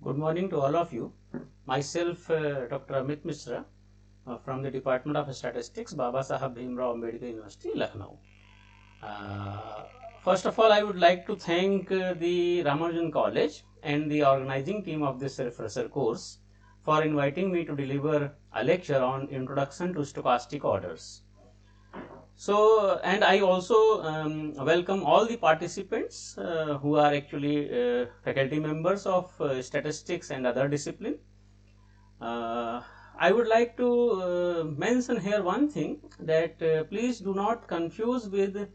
Good morning to all of you. Myself, Dr. Amit Mishra from the Department of Statistics, Baba Saheb Bhimrao Ambedkar University, Lucknow. First of all, I would like to thank the Ramanujan College and the organizing team of this refresher course for inviting me to deliver a lecture on Introduction to Stochastic Orders. So, and I also welcome all the participants who are actually faculty members of statistics and other discipline. I would like to mention here one thing, that please do not confuse with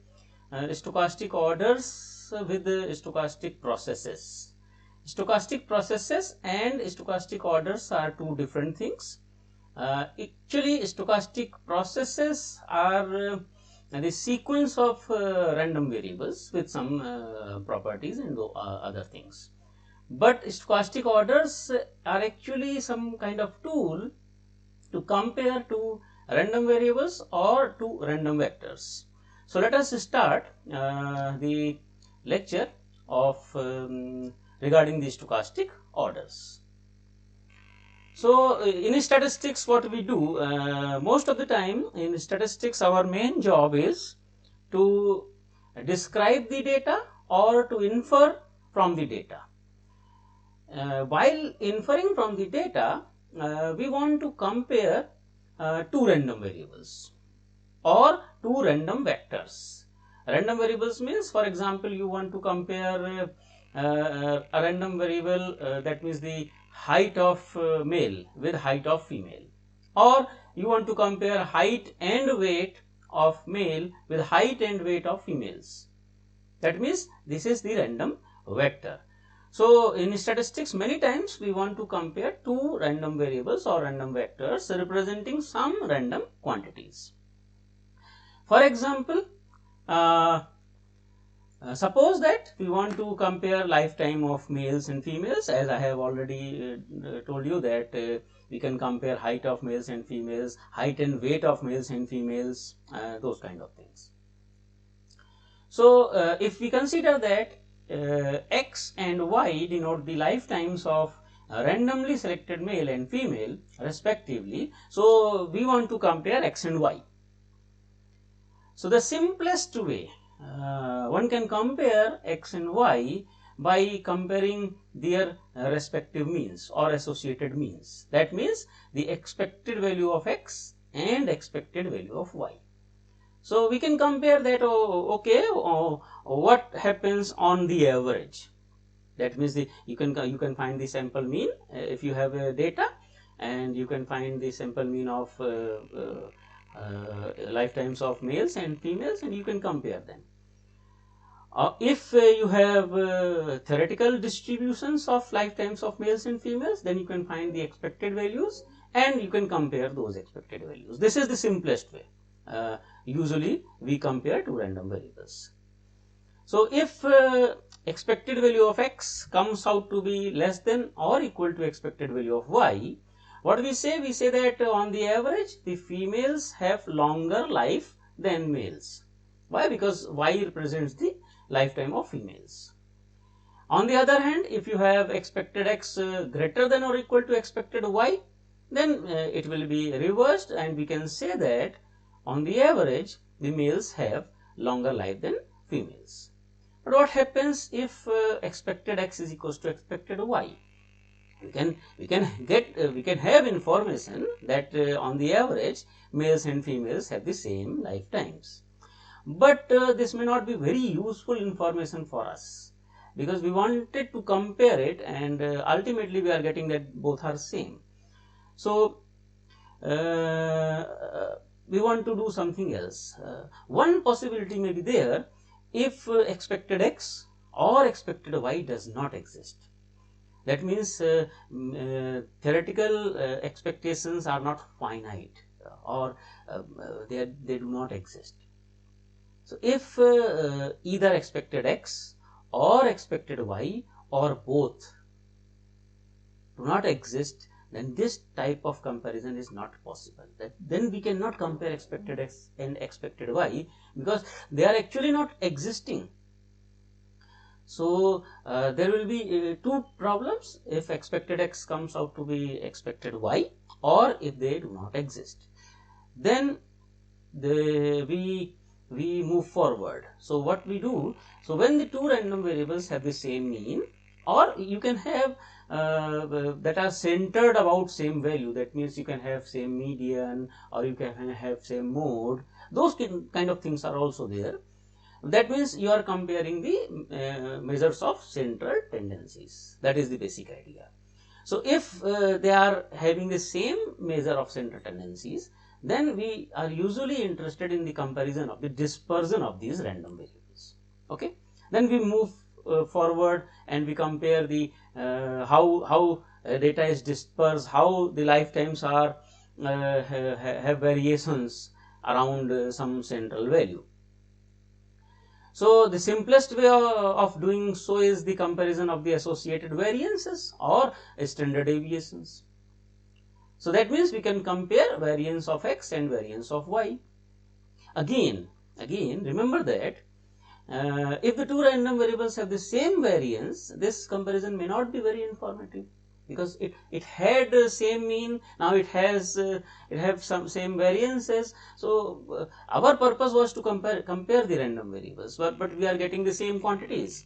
stochastic orders with stochastic processes. Stochastic processes and stochastic orders are two different things. Actually, stochastic processes are the sequence of random variables with some properties and other things. But stochastic orders are actually some kind of tool to compare two random variables or two random vectors. So let us start the lecture of regarding the stochastic orders. So in statistics, what we do most of the time in statistics, our main job is to describe the data or to infer from the data. While inferring from the data, we want to compare two random variables or two random vectors. Random variables means, for example, you want to compare a random variable that means the height of male with height of female, or you want to compare height and weight of male with height and weight of females. That means this is the random vector. So in statistics, many times we want to compare two random variables or random vectors representing some random quantities. For example, suppose that we want to compare lifetime of males and females. As I have already told you that we can compare height of males and females, height and weight of males and females, those kind of things. So if we consider that X and Y denote the lifetimes of randomly selected male and female respectively, so we want to compare X and Y. So the simplest way one can compare X and Y by comparing their respective means or associated means. That means the expected value of X and expected value of Y. So we can compare that. What happens on the average? That means you can find the sample mean if you have data, and you can find the sample mean of lifetimes of males and females, and you can compare them. If you have theoretical distributions of lifetimes of males and females, then you can find the expected values and you can compare those expected values. This is the simplest way. Usually we compare two random variables. So if expected value of X comes out to be less than or equal to expected value of Y, what we say? We say that on the average the females have longer life than males. Why? Because Y represents the lifetime of females. On the other hand, if you have expected X greater than or equal to expected Y, then it will be reversed, and we can say that on the average the males have longer life than females. But what happens if expected X is equals to expected Y? We can have information that on the average males and females have the same lifetimes. But this may not be very useful information for us, because we wanted to compare it, and ultimately we are getting that both are same. So we want to do something else. One possibility may be there if expected X or expected Y does not exist. That means theoretical expectations are not finite, or they do not exist. So if either expected X or expected Y or both do not exist, then this type of comparison is not possible. Then we cannot compare expected X and expected Y, because they are actually not existing. So there will be two problems if expected x comes out to be expected y, or if they do not exist. Then we move forward. So what we do, so when the two random variables have the same mean, or you can have that are centered about same value, that means you can have same median or you can have same mode, those kind of things are also there. That means you are comparing the measures of central tendencies. That is the basic idea. So if they are having the same measure of central tendencies, then we are usually interested in the comparison of the dispersion of these random variables. Okay, then we move forward and we compare the how data is dispersed, how the lifetimes are have variations around some central value. So the simplest way of doing so is the comparison of the associated variances or standard deviations. So that means we can compare variance of x and variance of y. Again remember that if the two random variables have the same variance, this comparison may not be very informative, because it had the same mean, now it has some same variances. So our purpose was to compare the random variables, but we are getting the same quantities.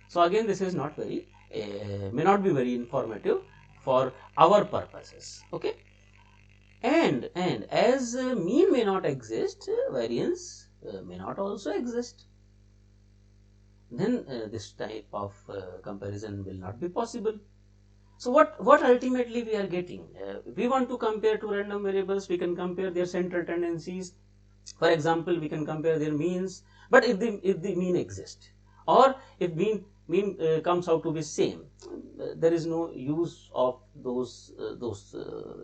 So again, this is not very may not be very informative for our purposes. Okay, and as mean may not exist, variance may not also exist, then this type of comparison will not be possible. So what ultimately we are getting, we want to compare two random variables, we can compare their central tendencies. For example, we can compare their means, but if the mean exists, or if mean comes out to be same, there is no use of those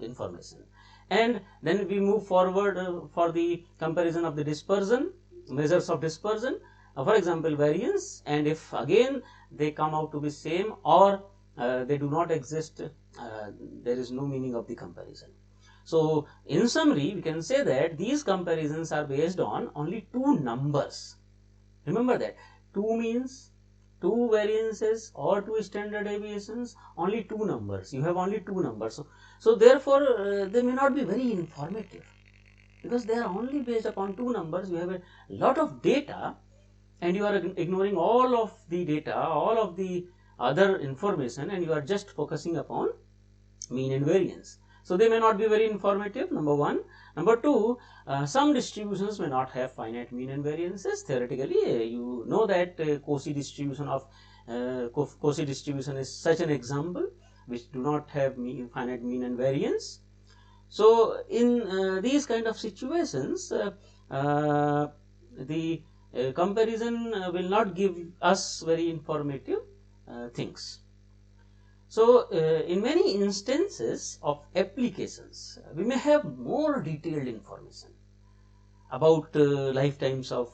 information. And then we move forward for the comparison of the dispersion, measures of dispersion, for example variance, and if again they come out to be same or they do not exist, there is no meaning of the comparison. So in summary, we can say that these comparisons are based on only two numbers. Remember that, two means, two variances or two standard deviations, only two numbers. You have only two numbers. So therefore they may not be very informative, because they are only based upon two numbers. You have a lot of data and you are ignoring all of the data, all of the other information, and you are just focusing upon mean and variance. So they may not be very informative, number one. Number two, some distributions may not have finite mean and variances. Theoretically, you know that Cauchy distribution is such an example which do not have finite mean and variance. So in these kind of situations, the comparison will not give us very informative things. So in many instances of applications, we may have more detailed information about lifetimes of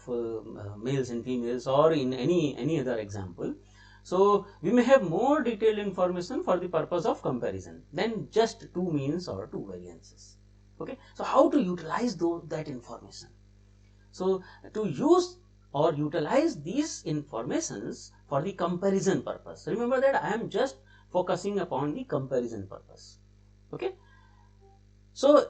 males and females, or in any other example. So we may have more detailed information for the purpose of comparison than just two means or two variances. Okay, so how to utilize that information? So to use or utilize these informations for the comparison purpose. Remember that I am just focusing upon the comparison purpose. Okay, so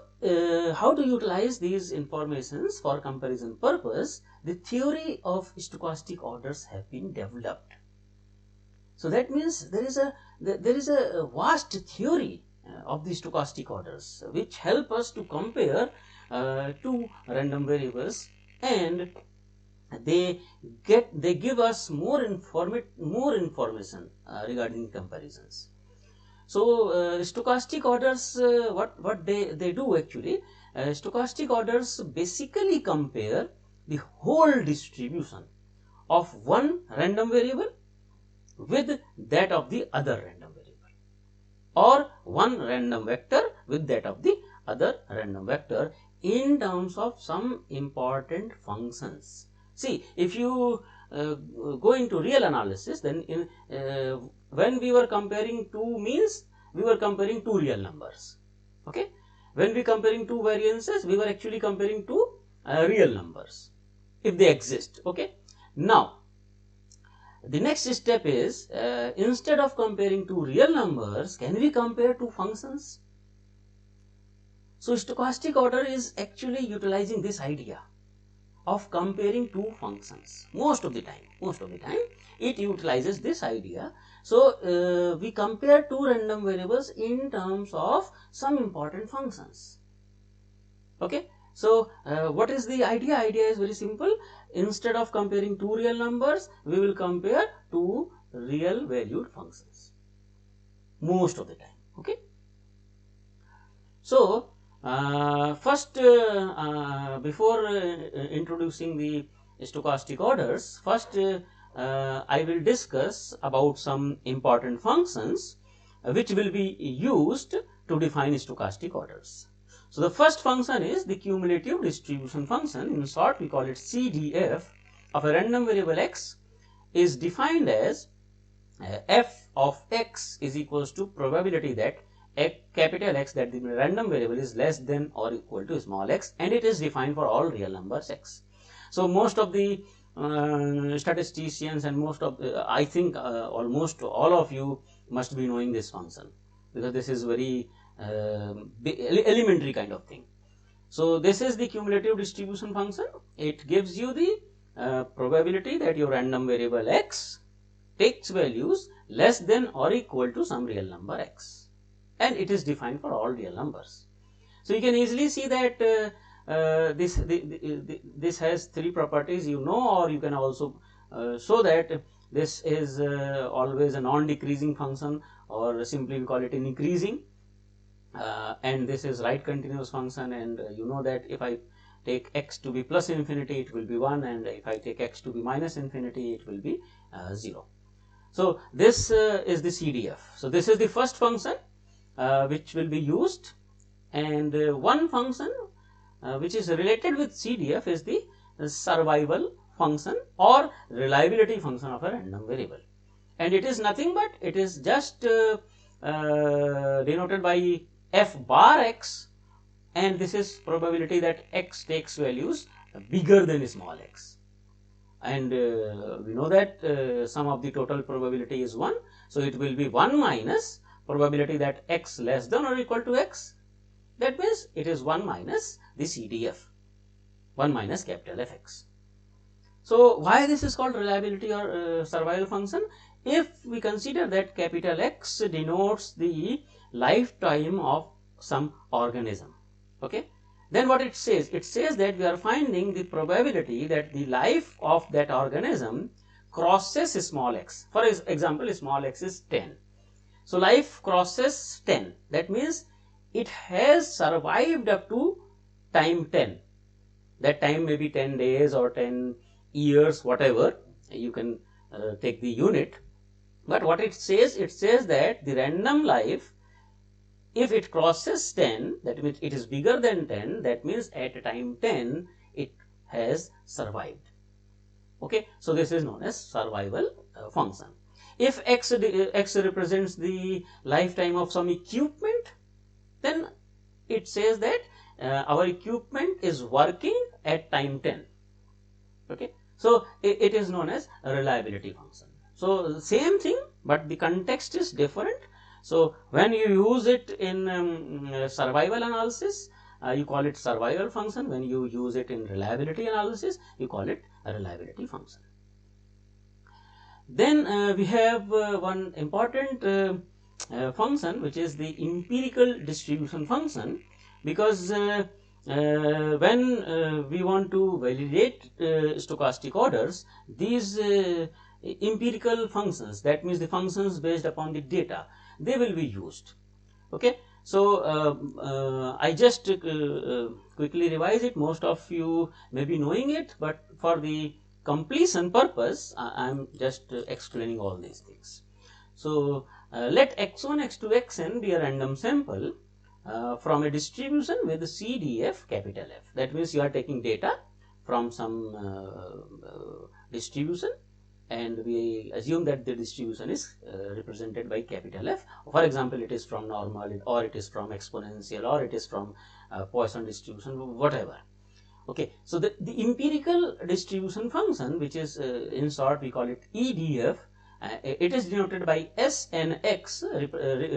how to utilize these informations for comparison purpose? The theory of stochastic orders have been developed. So that means there is a vast theory of the stochastic orders which help us to compare two random variables, and they give us more information regarding comparisons. So stochastic orders, what they do actually, stochastic orders basically compare the whole distribution of one random variable with that of the other random variable, or one random vector with that of the other random vector in terms of some important functions. See, if you go into real analysis, then when we were comparing two means, we were comparing two real numbers. Okay, when we comparing two variances, we were actually comparing two real numbers if they exist. Okay, now the next step is, instead of comparing two real numbers, can we compare two functions? So stochastic order is actually utilizing this idea of comparing two functions. Most of the time it utilizes this idea. So we compare two random variables in terms of some important functions. Okay, so what is the idea? Idea is very simple. Instead of comparing two real numbers, we will compare two real valued functions most of the time. Okay, so first, before introducing the stochastic orders, first I will discuss about some important functions which will be used to define stochastic orders. So the first function is the cumulative distribution function. In short, we call it CDF of a random variable x, is defined as f of x is equals to probability that capital X, that the random variable, is less than or equal to small x, and it is defined for all real numbers x. So most of the statisticians and most of I think almost all of you must be knowing this function, because this is very elementary kind of thing. So this is the cumulative distribution function. It gives you the probability that your random variable x takes values less than or equal to some real number x, and it is defined for all real numbers. So you can easily see that this has three properties, or you can also show that this is always a non-decreasing function, or simply we call it an increasing, and this is right continuous function, and you know that if I take x to be plus infinity, it will be 1, and if I take x to be minus infinity, it will be 0. So this is the CDF. So this is the first function which will be used, and one function which is related with CDF is the survival function or reliability function of a random variable, and it is nothing but it is just denoted by f bar x, and this is probability that x takes values bigger than small x. And we know that sum of the total probability is 1, so it will be 1 minus probability that x less than or equal to x. That means it is 1 minus the CDF, 1 minus capital Fx. So why this is called reliability or survival function? If we consider that capital X denotes the lifetime of some organism, okay, then what it says? It says that we are finding the probability that the life of that organism crosses small x. For example, small x is 10. So life crosses 10. That means it has survived up to time 10. That time may be 10 days or 10 years, whatever. You can take the unit. But what it says that the random life, if it crosses 10, that means it is bigger than 10, that means at time 10 it has survived. Okay, so this is known as survival function. If x represents the lifetime of some equipment, then it says that our equipment is working at time 10. Okay, so it is known as a reliability function. So same thing, but the context is different. So when you use it in survival analysis, you call it survival function. When you use it in reliability analysis, you call it a reliability function. Then we have one important function, which is the empirical distribution function, because when we want to validate stochastic orders, these empirical functions, that means the functions based upon the data, they will be used. Okay, so I just quickly revise it. Most of you may be knowing it, but for the completion purpose, I am just explaining all these things. So let x1, x2, xn be a random sample from a distribution with the CDF capital F. That means you are taking data from some distribution, and we assume that the distribution is represented by capital F. For example, it is from normal, or it is from exponential, or it is from Poisson distribution, whatever. Okay, so the empirical distribution function, which is in short we call it EDF, it is denoted by SNX.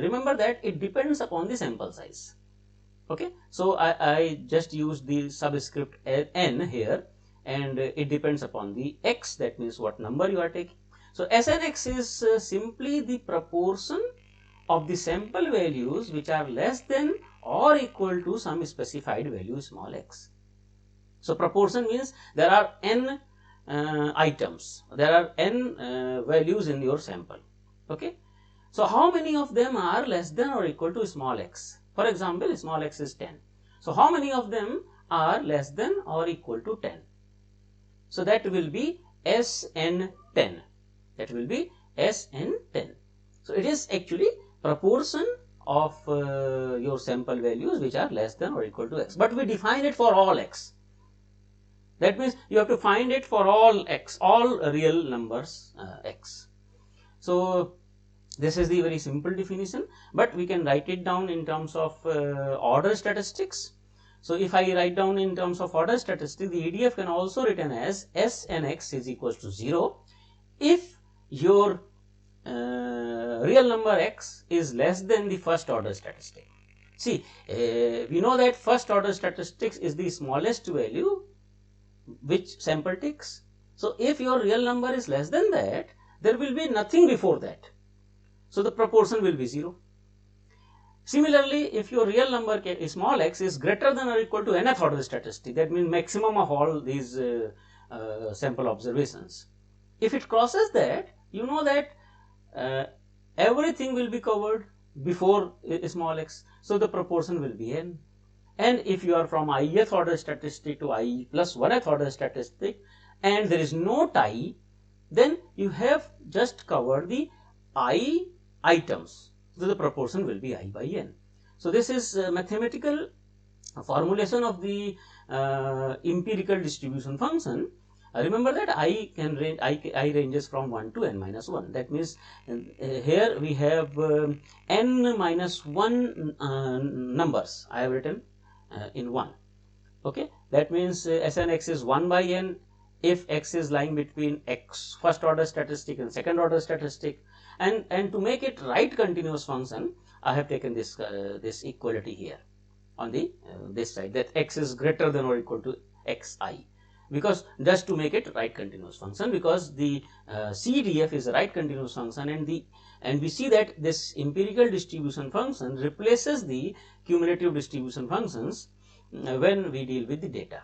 Remember that it depends upon the sample size. Okay, so I just use the subscript n here, and it depends upon the x, that means what number you are taking. So SNX is simply the proportion of the sample values which are less than or equal to some specified value small x. So proportion means there are n items, there are n values in your sample. Okay, so how many of them are less than or equal to small x? For example, small x is 10. So how many of them are less than or equal to 10? So that will be Sn10. That will be Sn10. So it is actually proportion of your sample values which are less than or equal to x. But we define it for all x. That means you have to find it for all x, all real numbers x. So this is the very simple definition, but we can write it down in terms of order statistics. So if I write down in terms of order statistics, the EDF can also written as Snx is equals to 0 if your real number x is less than the first order statistic. See, we know that first order statistics is the smallest value which sample takes. So if your real number is less than that, there will be nothing before that. So the proportion will be 0. Similarly, if your real number small x is greater than or equal to nth order statistic, that means maximum of all these sample observations. If it crosses that, you know that everything will be covered before small x. So the proportion will be n. And if you are from ith order statistic to I plus 1th order statistic and there is no tie, then you have just covered the I items. So the proportion will be I by n. So this is mathematical formulation of the empirical distribution function. Remember that I ranges from 1 to n minus 1. That means here we have n minus 1 numbers I have written in 1. Okay, that means Snx is 1 by n if x is lying between x first order statistic and second order statistic. And to make it right continuous function, I have taken this this equality here on the this side, that x is greater than or equal to xi, because just to make it right continuous function, because the CDF is a right continuous function, and we see that this empirical distribution function replaces the cumulative distribution functions when we deal with the data.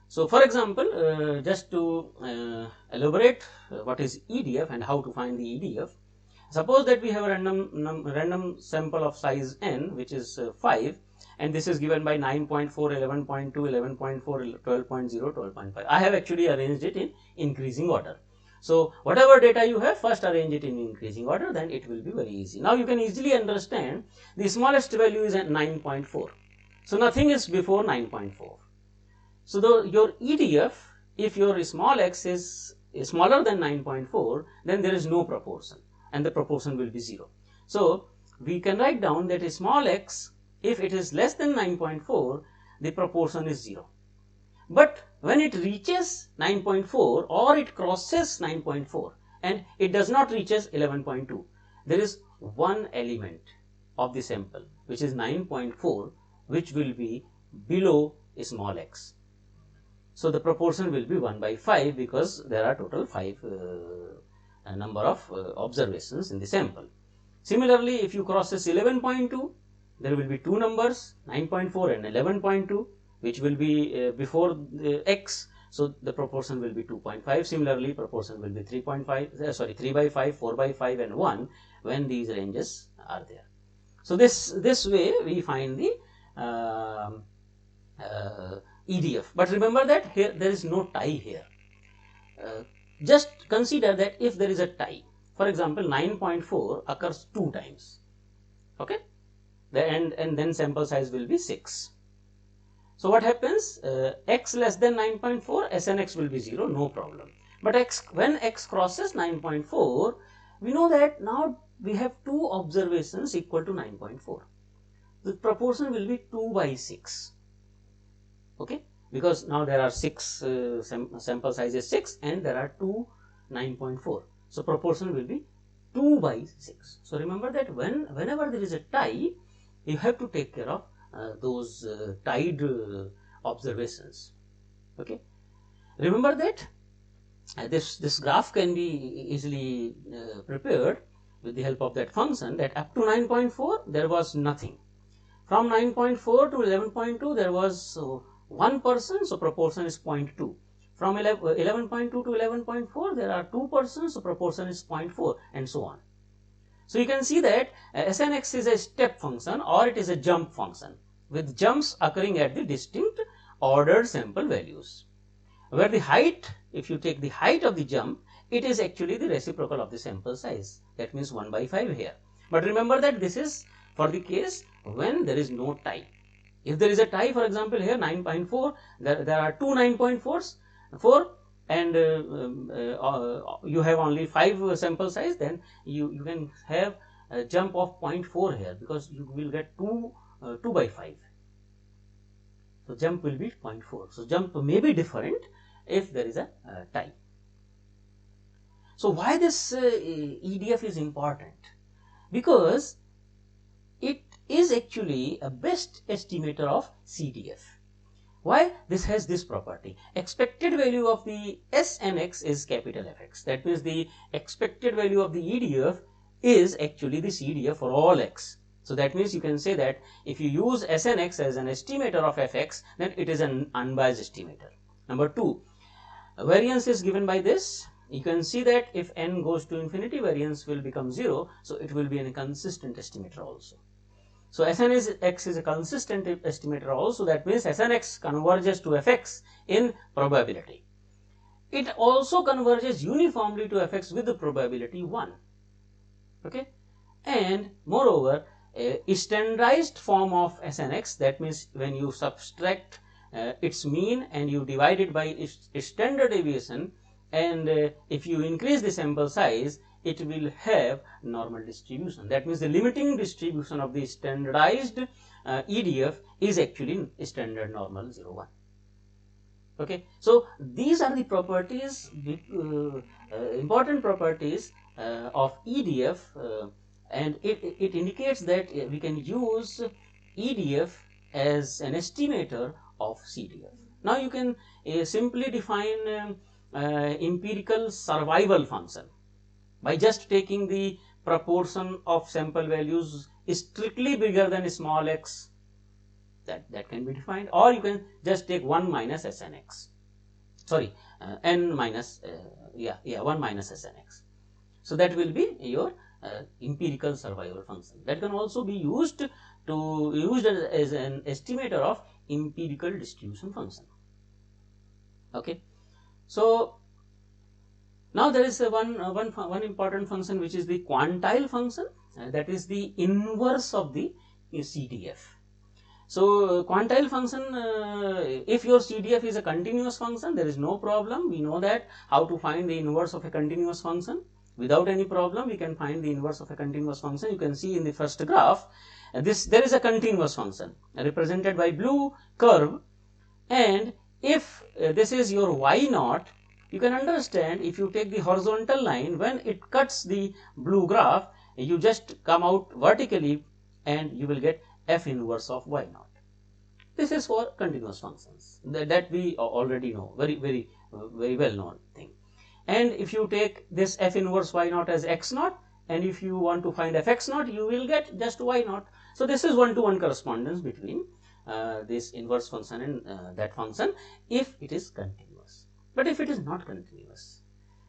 So for example, just to elaborate what is EDF and how to find the EDF, suppose that we have a random sample of size n, which is 5, and this is given by 9.4, 11.2, 11.4, 12.0, 12.5. I have actually arranged it in increasing order. So whatever data you have, first arrange it in increasing order, then it will be very easy. Now you can easily understand the smallest value is at 9.4. So nothing is before 9.4. So your EDF, if your small x is smaller than 9.4, then there is no proportion and the proportion will be 0. So we can write down that a small x, if it is less than 9.4, the proportion is 0. But when it reaches 9.4 or it crosses 9.4 and it does not reaches 11.2, there is one element of the sample which is 9.4 which will be below a small x. So the proportion will be 1 by 5 because there are total 5 number of observations in the sample. Similarly, if you crosses 11.2, there will be two numbers, 9.4 and 11.2, which will be before x. So the proportion will be 2.5. Similarly, proportion will be 3.5, 3 by 5, 4 by 5 and 1 when these ranges are there. So this way we find the EDF. But remember that here there is no tie here. Just consider that if there is a tie, for example 9.4 occurs 2 times, okay, and then sample size will be 6. So what happens, x less than 9.4, Snx will be 0, no problem. But when x crosses 9.4, we know that now we have 2 observations equal to 9.4. The proportion will be 2 by 6. okay, because now there are 6 sample size is 6 and there are 2 9.4, so proportion will be 2 by 6. So remember that whenever there is a tie, you have to take care of those tied observations. Okay, remember that this graph can be easily prepared with the help of that function, that up to 9.4 there was nothing. From 9.4 to 11.2 there was 1 person, so proportion is 0.2. From 11.2 to 11.4 there are 2 persons, so proportion is 0.4, and so on. So you can see that Snx is a step function or it is a jump function with jumps occurring at the distinct ordered sample values, where the height, if you take the height of the jump, it is actually the reciprocal of the sample size, that means 1 by 5 here. But remember that this is for the case when there is no tie. If there is a tie, for example here 9.4, there are two 9.4s, 4, and you have only 5 sample size, then you can have a jump of 0.4 here, because you will get 2 by 5. So jump will be 0.4. So jump may be different if there is a tie. So why this EDF is important? Because it is actually a best estimator of CDF. Why? This has this property. Expected value of the SNX is capital Fx. That means the expected value of the EDF is actually the CDF for all x. So that means you can say that if you use SNX as an estimator of Fx, then it is an unbiased estimator. Number 2, variance is given by this. You can see that if n goes to infinity, variance will become 0. So it will be a consistent estimator also. So Snx is a consistent estimator also. That means Snx converges to Fx in probability. It also converges uniformly to Fx with the probability 1. Okay, and moreover, a standardized form of Snx, that means when you subtract its mean and you divide it by its standard deviation, and if you increase the sample size, it will have normal distribution. That means the limiting distribution of the standardized EDF is actually standard normal 0, 1. Okay, so these are the properties, important properties of EDF, and it indicates that we can use EDF as an estimator of CDF. Now you can simply define empirical survival function by just taking the proportion of sample values strictly bigger than small x. That can be defined, or you can just take 1 minus Snx, sorry, n minus 1 minus Snx. So that will be your empirical survival function. That can also be used as an estimator of empirical distribution function. Okay, so now there is one important function, which is the quantile function, that is the inverse of the CDF. So quantile function, if your CDF is a continuous function, there is no problem. We know that how to find the inverse of a continuous function. Without any problem, we can find the inverse of a continuous function. You can see in the first graph, there is a continuous function represented by blue curve, and if this is your y naught, you can understand, if you take the horizontal line, when it cuts the blue graph, you just come out vertically and you will get f inverse of y naught. This is for continuous functions that we already know, very well known thing. And if you take this f inverse y naught as x naught, and if you want to find fx naught, you will get just y naught. So this is one-to-one correspondence between this inverse function and that function, if it is continuous. But if it is not continuous,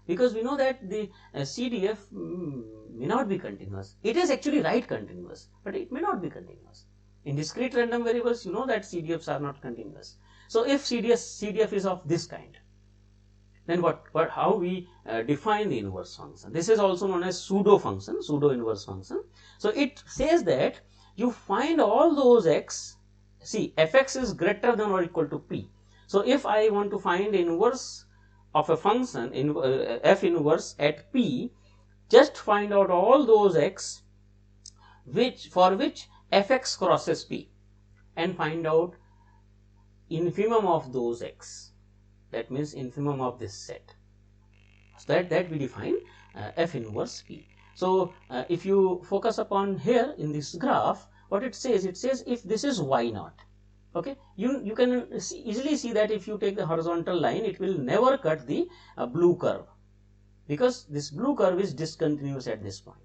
because we know that the CDF may not be continuous. It is actually right continuous, but it may not be continuous. In discrete random variables, you know that CDFs are not continuous. So if CDF is of this kind, then how we define the inverse function? This is also known as pseudo function, pseudo inverse function. So it says that you find all those x. See, fx is greater than or equal to p. So if I want to find the inverse of a function in f inverse at p, just find out all those x for which fx crosses p, and find out infimum of those x, that means infimum of this set. So that we define F inverse P. So if you focus upon here in this graph, what it says if this is y naught, okay, you can easily see that if you take the horizontal line, it will never cut the blue curve, because this blue curve is discontinuous at this point.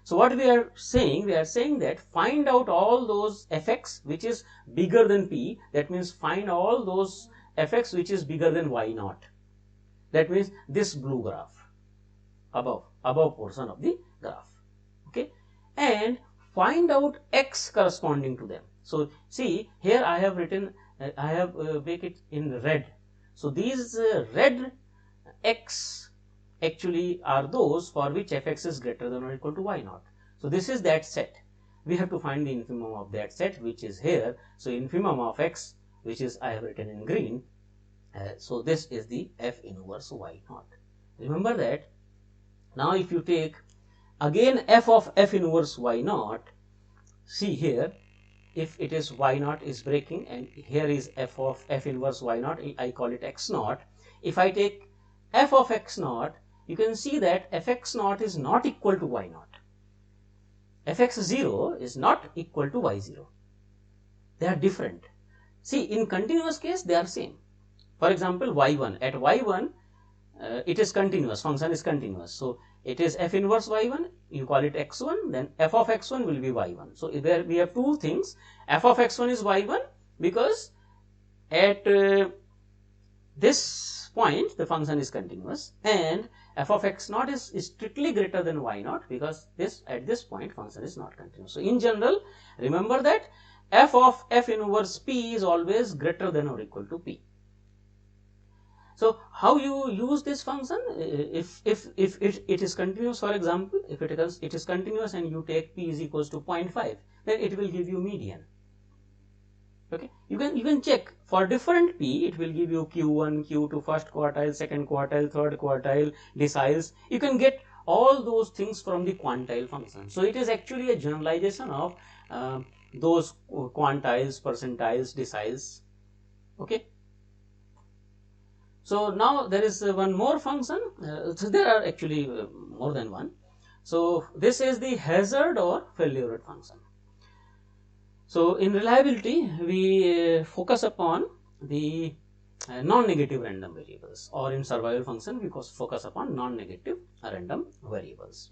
So what we are saying that find out all those fx which is bigger than p, that means find all those fx which is bigger than y naught, that means this blue graph above portion of the graph, okay, and find out x corresponding to them. So see here I have written, I have make it in red. So these red x actually are those for which fx is greater than or equal to y naught. So this is that set. We have to find the infimum of that set, which is here. So infimum of x, which is I have written in green. So this is the F inverse y naught. Remember that. Now if you take again f of F inverse y naught, see here, if it is y naught is breaking and here is f of F inverse y naught, I call it x naught. If I take f of x naught, you can see that fx naught is not equal to y naught. fx0 is not equal to y0. They are different. See, in continuous case, they are same. For example, y1. At y1, it is continuous. Function is continuous. So, it is f inverse y1. You call it x1. Then f of x1 will be y1. So, there we have two things. F of x1 is y1 because at this point the function is continuous, and f of x naught is strictly greater than y naught because at this point function is not continuous. So in general, remember that f of F inverse p is always greater than or equal to p. So how you use this function? If it is continuous, for example, if it is continuous and you take p is equals to 0.5, then it will give you median. Okay, you can check for different p, it will give you q1, q2, first quartile, second quartile, third quartile, deciles. You can get all those things from the quantile function. So it is actually a generalization of those quantiles, percentiles, deciles. Okay. So now there is one more function. So there are actually more than one. So this is the hazard or failure rate function. So in reliability, we focus upon the non-negative random variables, or in survival function, we focus upon non-negative random variables.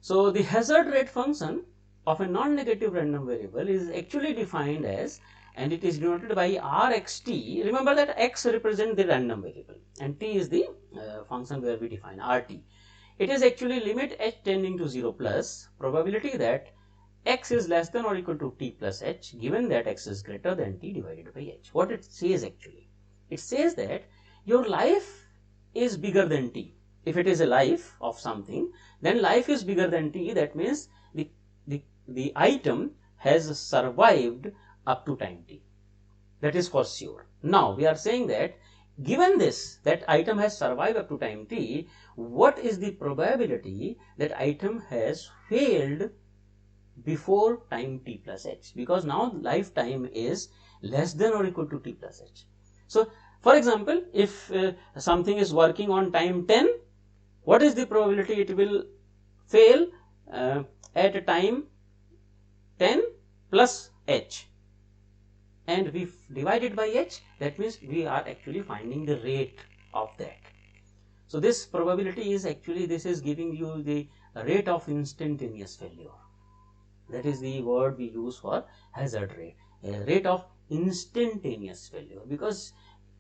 So the hazard rate function of a non-negative random variable is actually defined as, and it is denoted by rxt. Remember that x represents the random variable and t is the function where we define rt. It is actually limit h tending to 0 plus probability that x is less than or equal to t plus h, given that x is greater than t divided by h. What it says actually? It says that your life is bigger than t. If it is a life of something, then life is bigger than t. That means the item has survived up to time t. That is for sure. Now we are saying that given this, that item has survived up to time t, what is the probability that item has failed before time t plus h, because now lifetime is less than or equal to t plus h. So for example, if something is working on time 10, what is the probability it will fail at a time 10 plus h, and we divide it by h, that means we are actually finding the rate of that. So this probability is actually, this is giving you the rate of instantaneous failure. That is the word we use for hazard rate, a rate of instantaneous failure, because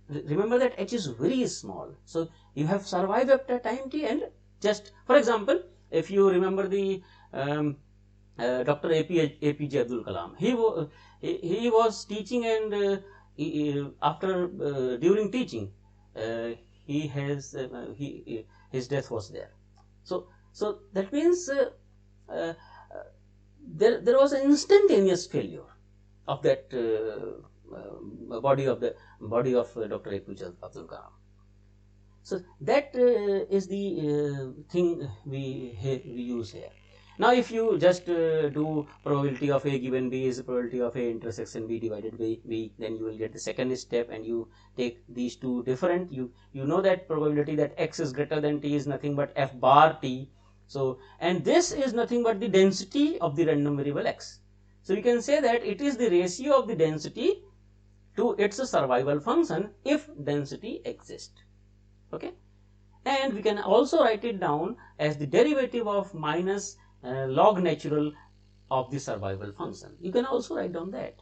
remember that h is very small. So you have survived after time t, and just for example, if you remember the Dr. APJ Abdul Kalam, he was teaching, and during teaching his death was there. So that means there was an instantaneous failure of that body of Dr. APJ Abdul Kalam. So that is the thing we use here. Now if you just do probability of A given B is the probability of A intersection B divided by B, then you will get the second step, and you take these two different, you know that probability that X is greater than T is nothing but F bar T. So, and this is nothing but the density of the random variable X. So you can say that it is the ratio of the density to its survival function if density exists. Okay, and we can also write it down as the derivative of minus log natural of the survival function. You can also write down that.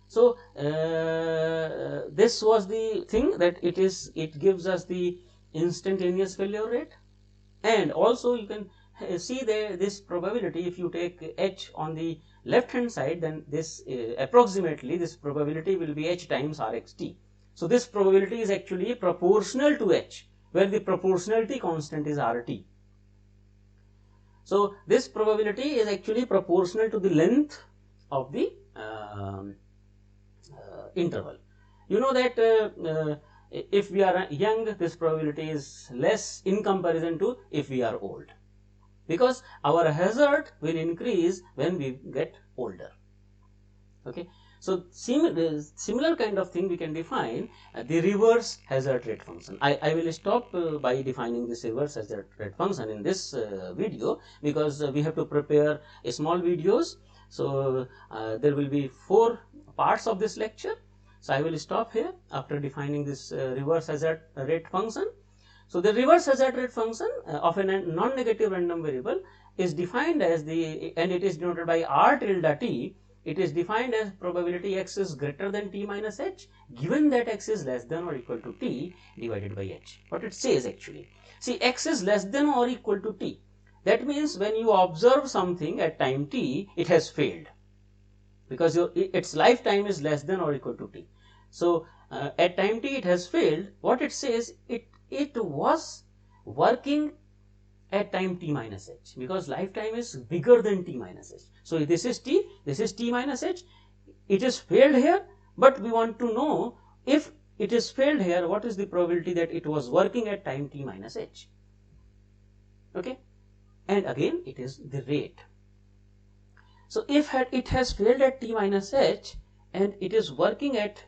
So this was the thing, that it gives us the instantaneous failure rate, and also you can see this probability. If you take H on the left hand side, then this approximately this probability will be H times Rxt. So this probability is actually proportional to H, where the proportionality constant is Rt. So this probability is actually proportional to the length of the interval. You know that if we are young, this probability is less in comparison to if we are old, because our hazard will increase when we get older. Okay, so similar kind of thing we can define the reverse hazard rate function. I will stop by defining this reverse hazard rate function in this video, because we have to prepare small videos. So there will be 4 parts of this lecture. So I will stop here after defining this reverse hazard rate function. So the reverse hazard rate function of a non-negative random variable is defined as and it is denoted by R tilde t. It is defined as probability X is greater than T minus H, given that X is less than or equal to T divided by H. What it says actually, see, X is less than or equal to T. That means when you observe something at time T, it has failed, because its lifetime is less than or equal to T. So at time T it has failed. What it says, it was working at time T minus H, because lifetime is bigger than T minus H. So this is T, this is T minus H. It is failed here, but we want to know, if it is failed here, what is the probability that it was working at time T minus H. Okay, and again it is the rate. So if it has failed at T minus H and it is working at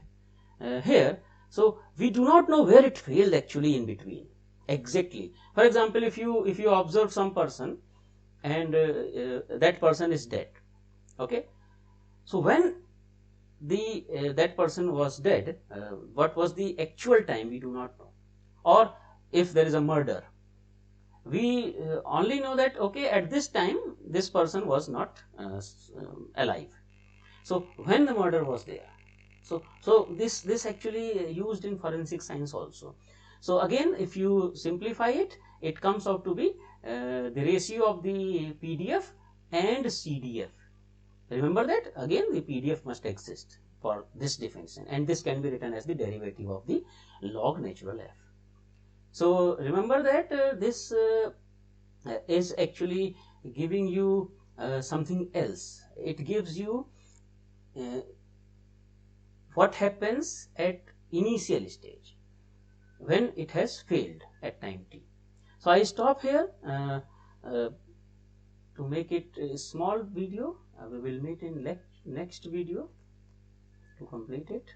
here, so we do not know where it failed actually in between exactly. For example, if you observe some person and that person is dead. Okay, so when that person was dead, what was the actual time, we do not know. Or if there is a murder, we only know that, okay, at this time this person was not alive. So when the murder was there, so this actually used in forensic science also. So again, if you simplify it, it comes out to be the ratio of the PDF and CDF. Remember that again, the PDF must exist for this definition, and this can be written as the derivative of the log natural f. So remember that this is actually giving you something else. It gives you what happens at initial stage when it has failed at time t. So I stop here to make it a small video. We will meet in next video to complete it.